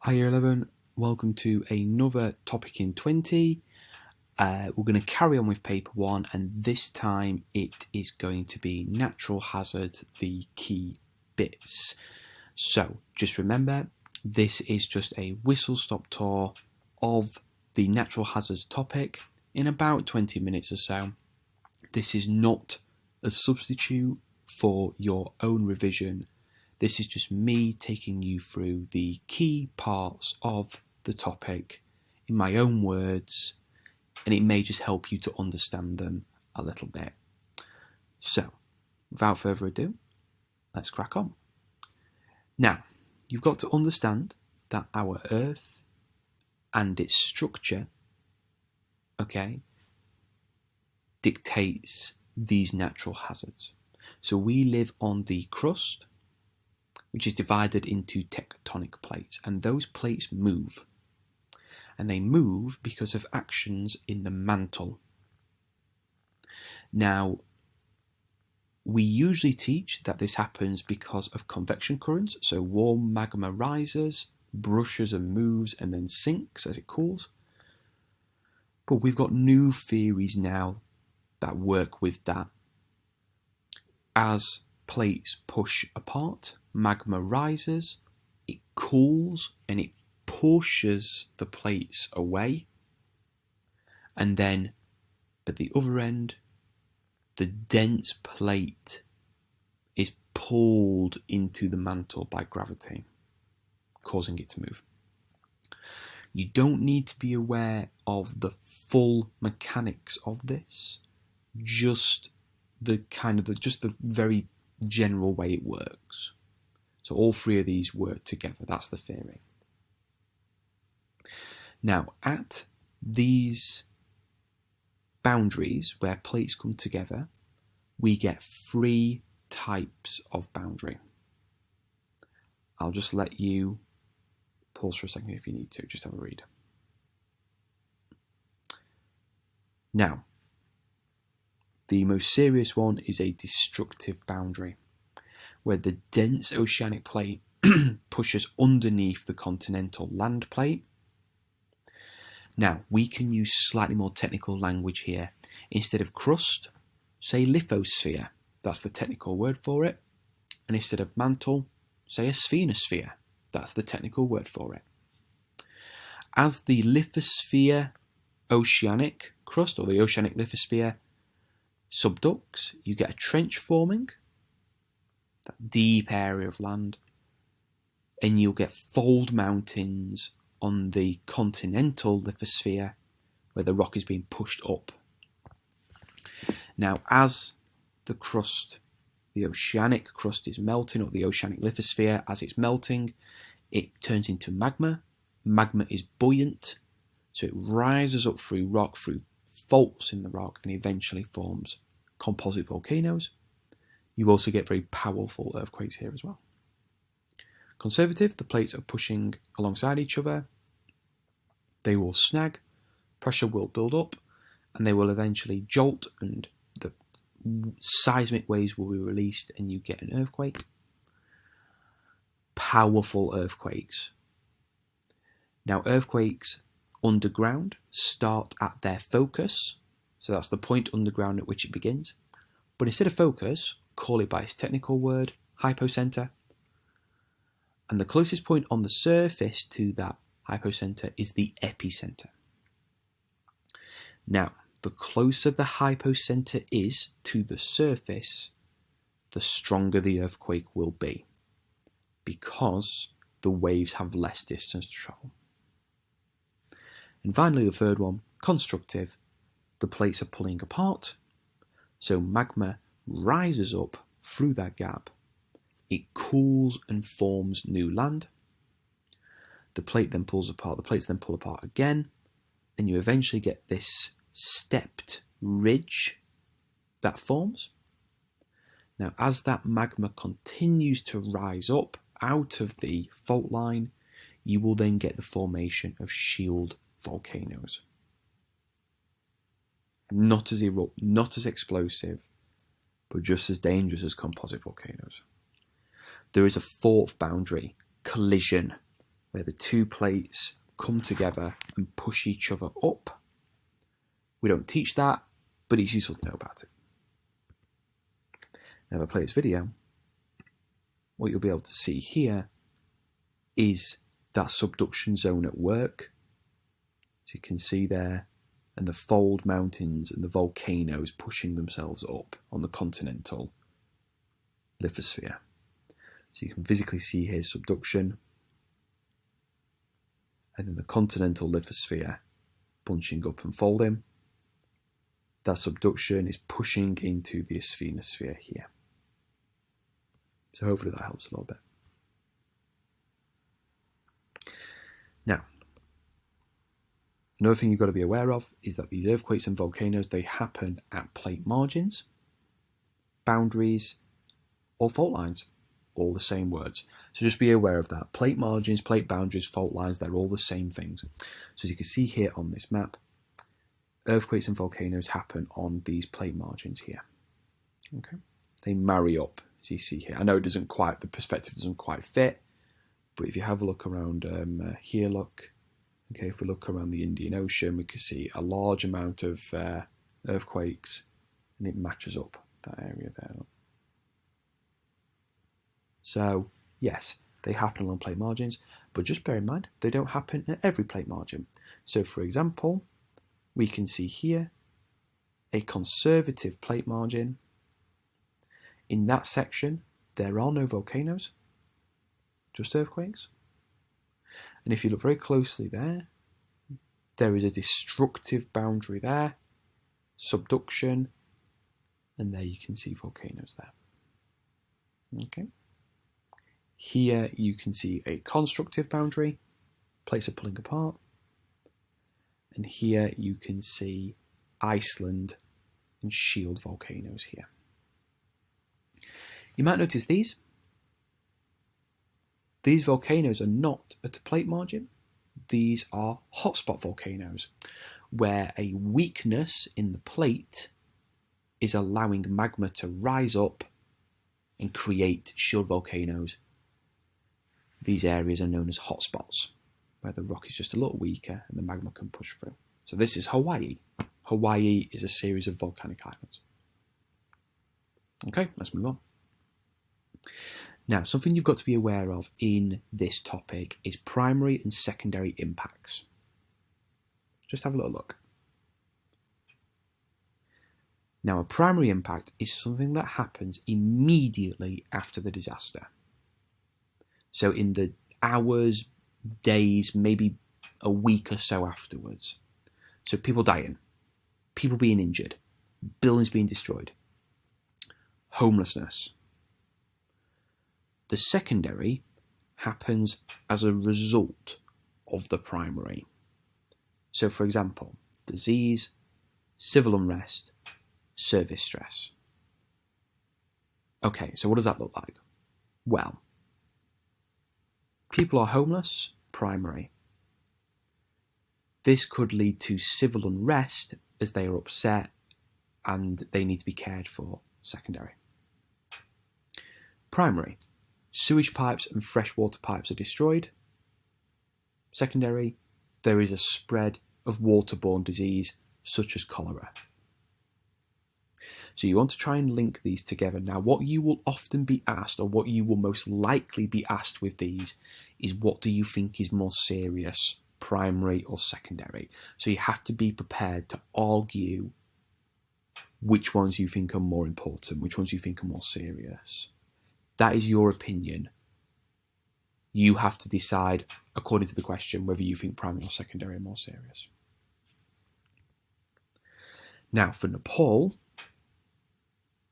Hi Year 11, welcome to another topic in 20. We're going to carry on with paper 1 and this time it is going to be natural hazards, the key bits. So just remember, this is just a whistle-stop tour of the natural hazards topic in about 20 minutes or so. This is not a substitute for your own revision. This is just me taking you through the key parts of the topic in my own words, and it may just help you to understand them a little bit. So, without further ado, let's crack on. Now, you've got to understand that our Earth and its structure, dictates these natural hazards. So we live on the crust, which is divided into tectonic plates, and those plates move. And they move because of actions in the mantle. Now, we usually teach that this happens because of convection currents, so warm magma rises, brushes and moves, and then sinks as it cools. But we've got new theories now that work with that. As plates push apart, magma rises, it cools, and it pushes the plates away. And then at the other end, the dense plate is pulled into the mantle by gravity, causing it to move. You don't need to be aware of the full mechanics of this, just the very general way it works. So all three of these work together. That's the theory. Now, at these boundaries where plates come together, we get three types of boundary. I'll just let you pause for a second if you need to, just have a read. Now, the most serious one is a destructive boundary, where the dense oceanic plate pushes underneath the continental land plate. Now, we can use slightly more technical language here. Instead of crust, say lithosphere. That's the technical word for it. And instead of mantle, say a sphenosphere. That's the technical word for it. As the lithosphere oceanic crust, or the oceanic lithosphere, subducts, you get a trench forming, that deep area of land, and you'll get fold mountains on the continental lithosphere where the rock is being pushed up. Now, as the crust, the oceanic crust is melting, or the oceanic lithosphere, as it's melting, it turns into magma. Magma is buoyant, so it rises up through rock, through faults in the rock, and eventually forms composite volcanoes. You also get very powerful earthquakes here as well. Conservative, the plates are pushing alongside each other. They will snag, pressure will build up, and they will eventually jolt, and the seismic waves will be released, and you get an earthquake. Powerful earthquakes. Now, earthquakes underground start at their focus, so that's the point underground at which it begins. But instead of focus, call it by its technical word, hypocenter. And the closest point on the surface to that hypocenter is the epicenter. Now, the closer the hypocenter is to the surface, the stronger the earthquake will be, because the waves have less distance to travel. And finally, the third one, constructive. The plates are pulling apart, so magma rises up through that gap. It cools and forms new land. The plate then pulls apart, the plates then pull apart again, and you eventually get this stepped ridge that forms. Now, as that magma continues to rise up out of the fault line, you will then get the formation of shield volcanoes. Not as erupt, not as explosive, but just as dangerous as composite volcanoes. There is a fourth boundary, collision, where the two plates come together and push each other up. We don't teach that, but it's useful to know about it. Now, if I play this video, what you'll be able to see here is that subduction zone at work. As you can see there, and the fold mountains and the volcanoes pushing themselves up on the continental lithosphere. So you can physically see here subduction, and then the continental lithosphere bunching up and folding. That subduction is pushing into the asthenosphere here. So hopefully that helps a little bit. Now, another thing you've got to be aware of is that these earthquakes and volcanoes, they happen at plate margins, boundaries, or fault lines. All the same words. So just be aware of that. Plate margins, plate boundaries, fault lines, they're all the same things. So as you can see here on this map, earthquakes and volcanoes happen on these plate margins here. Okay, they marry up, as you see here. I know it doesn't quite, the perspective doesn't quite fit, but if you have a look around here, look. Okay, if we look around the Indian Ocean, we can see a large amount of earthquakes, and it matches up that area there. So, yes, they happen along plate margins, but just bear in mind, they don't happen at every plate margin. So, for example, we can see here a conservative plate margin. In that section, there are no volcanoes, just earthquakes. And if you look very closely there, there is a destructive boundary there, subduction, and there you can see volcanoes there. Okay. Here you can see a constructive boundary, plates are pulling apart. And here you can see Iceland and shield volcanoes here. You might notice these. These volcanoes are not at a plate margin. These are hotspot volcanoes, where a weakness in the plate is allowing magma to rise up and create shield volcanoes. These areas are known as hotspots, where the rock is just a little weaker and the magma can push through. So this is Hawaii. Hawaii is a series of volcanic islands. Okay, let's move on. Now, something you've got to be aware of in this topic is primary and secondary impacts. Just have a little look. Now, a primary impact is something that happens immediately after the disaster. So in the hours, days, maybe a week or so afterwards. So people dying, people being injured, buildings being destroyed, homelessness. The secondary happens as a result of the primary. So for example, disease, civil unrest, service stress. Okay, so what does that look like? Well, people are homeless, primary. This could lead to civil unrest as they are upset and they need to be cared for, secondary. Primary, sewage pipes and freshwater pipes are destroyed. Secondary, there is a spread of waterborne disease such as cholera. So you want to try and link these together. Now, what you will often be asked, or what you will most likely be asked with these, is what do you think is more serious, primary or secondary? So you have to be prepared to argue which ones you think are more important, which ones you think are more serious. That is your opinion. You have to decide, according to the question, whether you think primary or secondary are more serious. Now, for Nepal,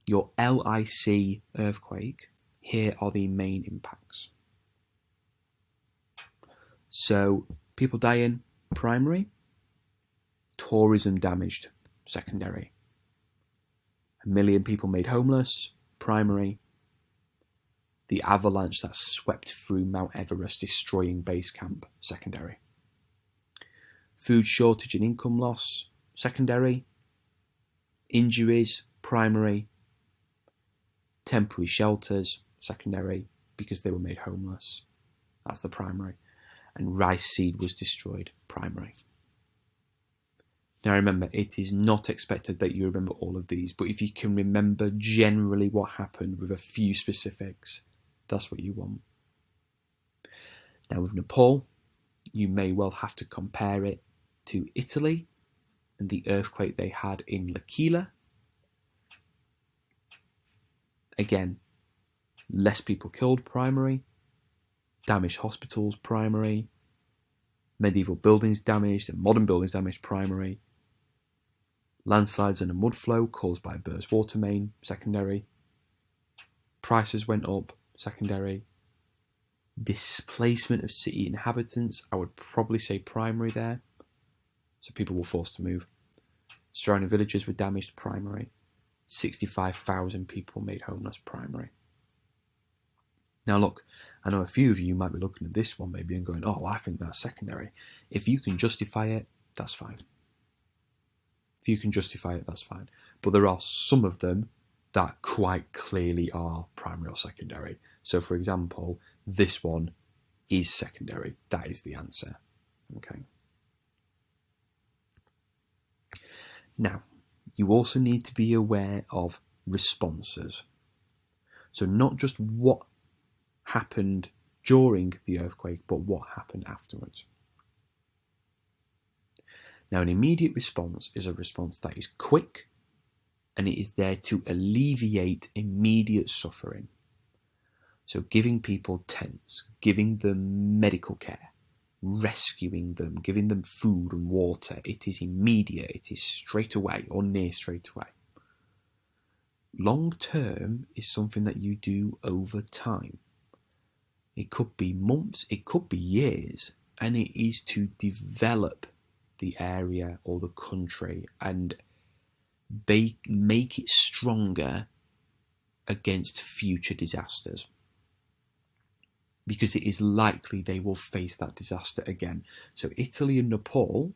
your LIC earthquake, here are the main impacts. So, people dying, primary. Tourism damaged, secondary. 1 million people made homeless, primary. The avalanche that swept through Mount Everest, destroying base camp, secondary. Food shortage and income loss, secondary. Injuries, primary. Temporary shelters, secondary, because they were made homeless. That's the primary. and rice seed was destroyed, primary. Now remember, it is not expected that you remember all of these, but if you can remember generally what happened with a few specifics, that's what you want. Now with Nepal, you may well have to compare it to Italy and the earthquake they had in L'Aquila. Again, less people killed, primary. Damaged hospitals, primary. Medieval buildings damaged and modern buildings damaged, primary. Landslides and a mud flow caused by a burst water main, secondary. Prices went up, secondary. Displacement of city inhabitants, I would probably say primary there. So people were forced to move. Surrounding villages were damaged, primary. 65,000 people made homeless, primary. Now look, I know a few of you might be looking at this one maybe and going, oh, I think that's secondary. If you can justify it, that's fine. If you can justify it, that's fine. But there are some of them that quite clearly are primary or secondary. So for example, this one is secondary. That is the answer. Okay. Now, you also need to be aware of responses. So not just what happened during the earthquake, but what happened afterwards. Now, an immediate response is a response that is quick and it is there to alleviate immediate suffering. So giving people tents, giving them medical care, rescuing them, giving them food and water. It is immediate, it is straight away or near straight away. Long term is something that you do over time. It could be months, it could be years, and it is to develop the area or the country and make it stronger against future disasters. Because it is likely they will face that disaster again. So Italy and Nepal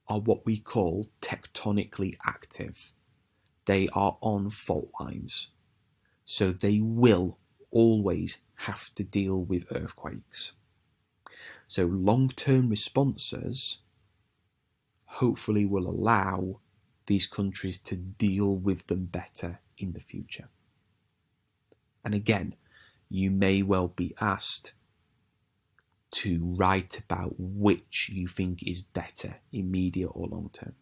are what we call tectonically active. They are on fault lines. So they will always have to deal with earthquakes. So long-term responses hopefully will allow these countries to deal with them better in the future. And again, you may well be asked to write about which you think is better, immediate or long term.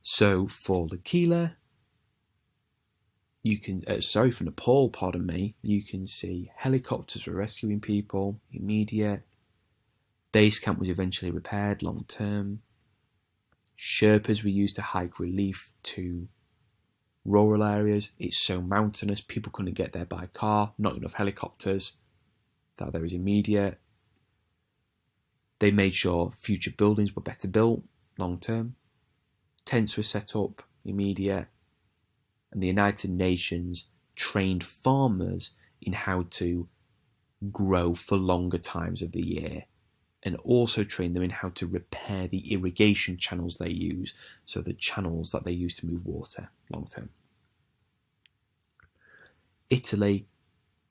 So for L'Aquila, you can, for Nepal, pardon me, you can see helicopters were rescuing people, immediate. Base camp was eventually repaired, long term. Sherpas were used to hike relief to rural areas. It's so mountainous, people couldn't get there by car, not enough helicopters. That there was immediate. They made sure future buildings were better built, long term. Tents were set up, immediate. And the United Nations trained farmers in how to grow for longer times of the year, and also trained them in how to repair the irrigation channels they use, so the channels that they use to move water long term. Italy,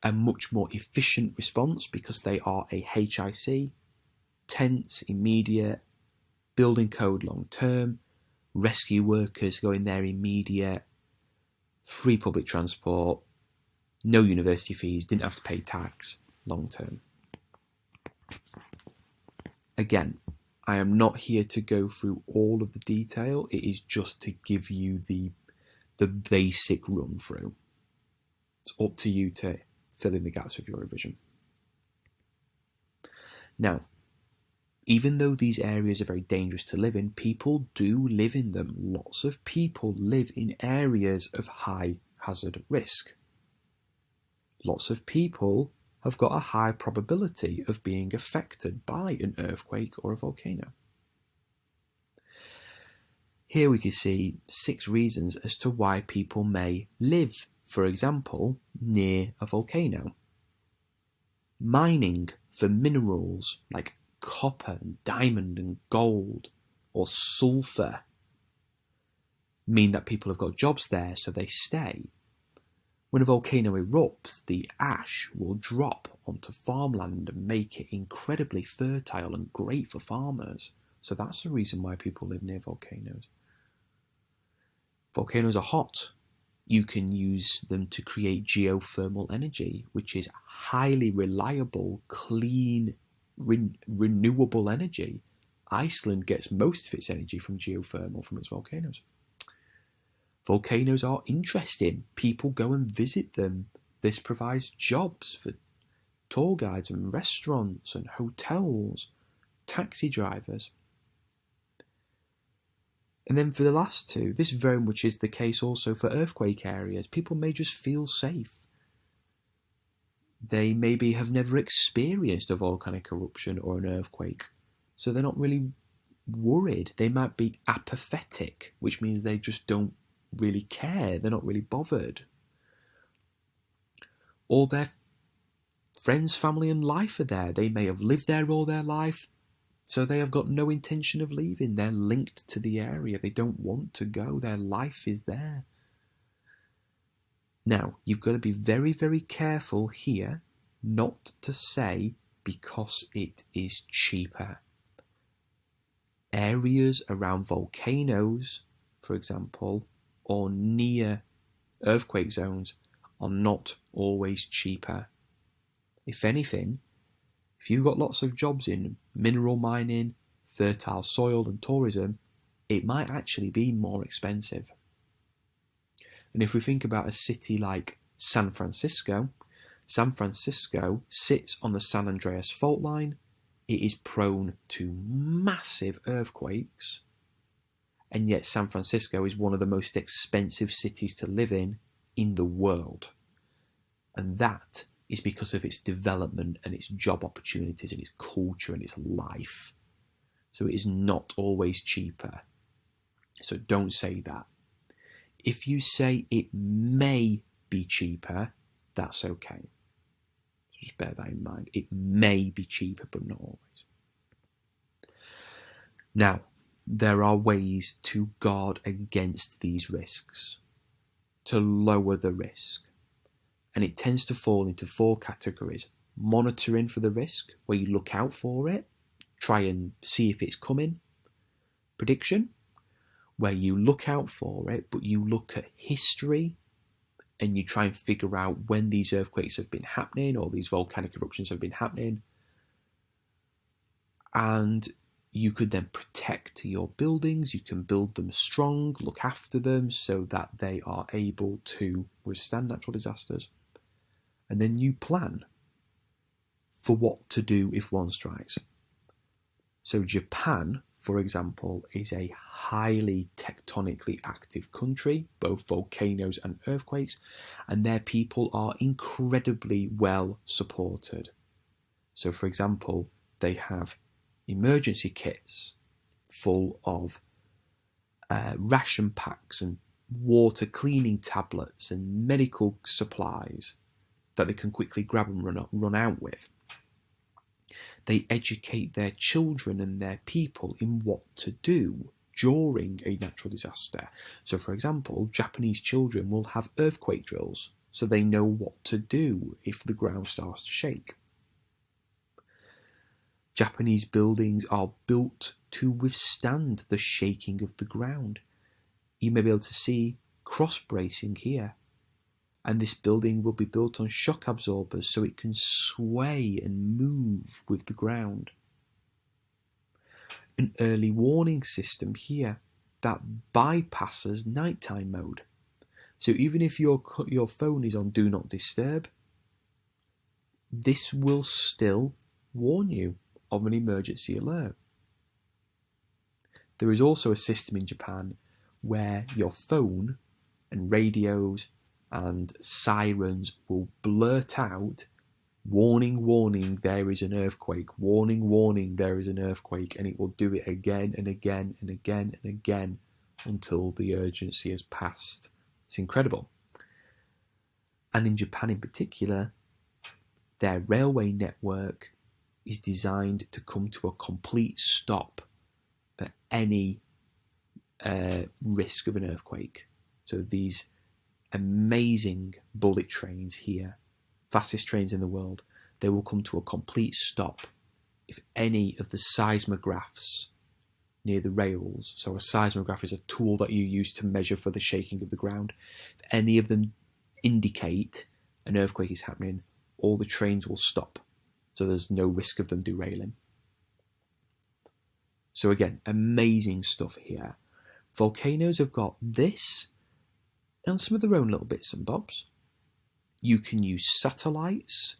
a much more efficient response because they are a HIC, tents, immediate, building code long term, rescue workers going there immediate, free public transport, no university fees, didn't have to pay tax, long term. Again, I am not here to go through all of the detail, it is just to give you the basic run through. It's up to you to fill in the gaps with your revision. Now, even though these areas are very dangerous to live in, people do live in them. Lots of people live in areas of high hazard risk. Lots of people have got a high probability of being affected by an earthquake or a volcano. Here we can see 6 reasons as to why people may live, for example, near a volcano. Mining for minerals like copper and diamond and gold or sulfur mean that people have got jobs there, so they stay. When a volcano erupts, the ash will drop onto farmland and make it incredibly fertile and great for farmers. So that's the reason why people live near volcanoes. Volcanoes are hot. You can use them to create geothermal energy, which is highly reliable, clean, renewable energy. Iceland gets most of its energy from geothermal from its volcanoes. Volcanoes are interesting. People go and visit them. This provides jobs for tour guides and restaurants and hotels, taxi drivers. And then for the last two, this very much is the case also for earthquake areas. People may just feel safe. They maybe have never experienced a volcanic eruption or an earthquake, so they're not really worried. They might be apathetic, which means they just don't really care. They're not really bothered. All their friends, family and life are there. They may have lived there all their life, so they have got no intention of leaving. They're linked to the area. They don't want to go. Their life is there. Now, you've got to be very, very careful here not to say because it is cheaper. Areas around volcanoes, for example, or near earthquake zones are not always cheaper. If anything, if you've got lots of jobs in mineral mining, fertile soil and tourism, it might actually be more expensive. And if we think about a city like San Francisco sits on the San Andreas fault line. It is prone to massive earthquakes, and yet San Francisco is one of the most expensive cities to live in the world. And that is because of its development and its job opportunities and its culture and its life. So it is not always cheaper. So don't say that. If you say it may be cheaper, that's okay. So just bear that in mind. It may be cheaper, but not always. Now, there are ways to guard against these risks, to lower the risk. And it tends to fall into four categories. Monitoring for the risk, where you look out for it, try and see if it's coming. Prediction, where you look out for it, but you look at history and you try and figure out when these earthquakes have been happening or these volcanic eruptions have been happening. And you could then protect your buildings, you can build them strong, look after them so that they are able to withstand natural disasters. And then you plan for what to do if one strikes. So Japan, for example, is a highly tectonically active country, both volcanoes and earthquakes, and their people are incredibly well supported. So, for example, they have emergency kits full of ration packs and water cleaning tablets and medical supplies that they can quickly grab and run out with. They educate their children and their people in what to do during a natural disaster. So, for example, Japanese children will have earthquake drills so they know what to do if the ground starts to shake. Japanese buildings are built to withstand the shaking of the ground. You may be able to see cross bracing here. And this building will be built on shock absorbers so it can sway and move with the ground. An early warning system here that bypasses nighttime mode. So even if your phone is on Do Not Disturb, this will still warn you of an emergency alert. There is also a system in Japan where your phone and radios and sirens will blurt out, warning, warning, there is an earthquake, warning, warning, there is an earthquake, and it will do it again and again and again and again until the urgency has passed. It's incredible. And in Japan in particular, their railway network is designed to come to a complete stop at any risk of an earthquake. So these amazing bullet trains here, fastest trains in the world, they will come to a complete stop if any of the seismographs near the rails, so a seismograph is a tool that you use to measure for the shaking of the ground, if any of them indicate an earthquake is happening, all the trains will stop, so there's no risk of them derailing. So again, amazing stuff here. Volcanoes have got this and some of their own little bits and bobs. You can use satellites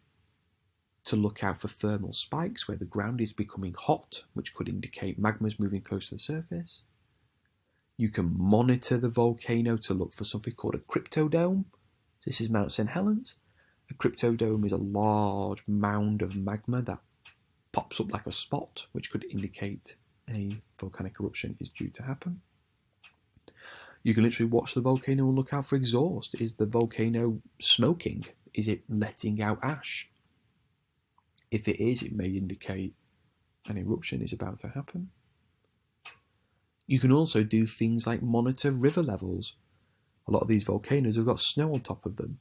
to look out for thermal spikes where the ground is becoming hot, which could indicate magma's moving close to the surface. You can monitor the volcano to look for something called a cryptodome. This is Mount St. Helens. A cryptodome is a large mound of magma that pops up like a spot, which could indicate a volcanic eruption is due to happen. You can literally watch the volcano and look out for exhaust. Is the volcano smoking? Is it letting out ash? If it is, it may indicate an eruption is about to happen. You can also do things like monitor river levels. A lot of these volcanoes have got snow on top of them.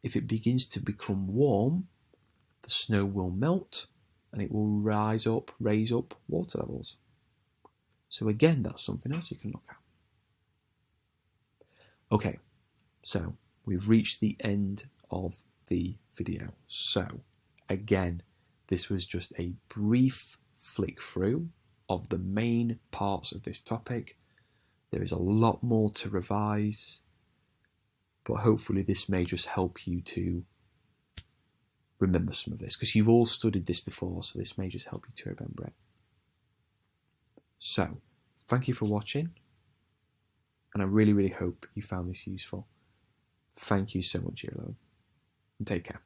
If it begins to become warm, the snow will melt and it will raise up water levels. So again, that's something else you can look at. Okay, so we've reached the end of the video. So again, this was just a brief flick through of the main parts of this topic. There is a lot more to revise, but hopefully this may just help you to remember some of this, because you've all studied this before, so this may just help you to remember it. So, thank you for watching, and I really, really hope you found this useful. Thank you so much, Yellow, and take care.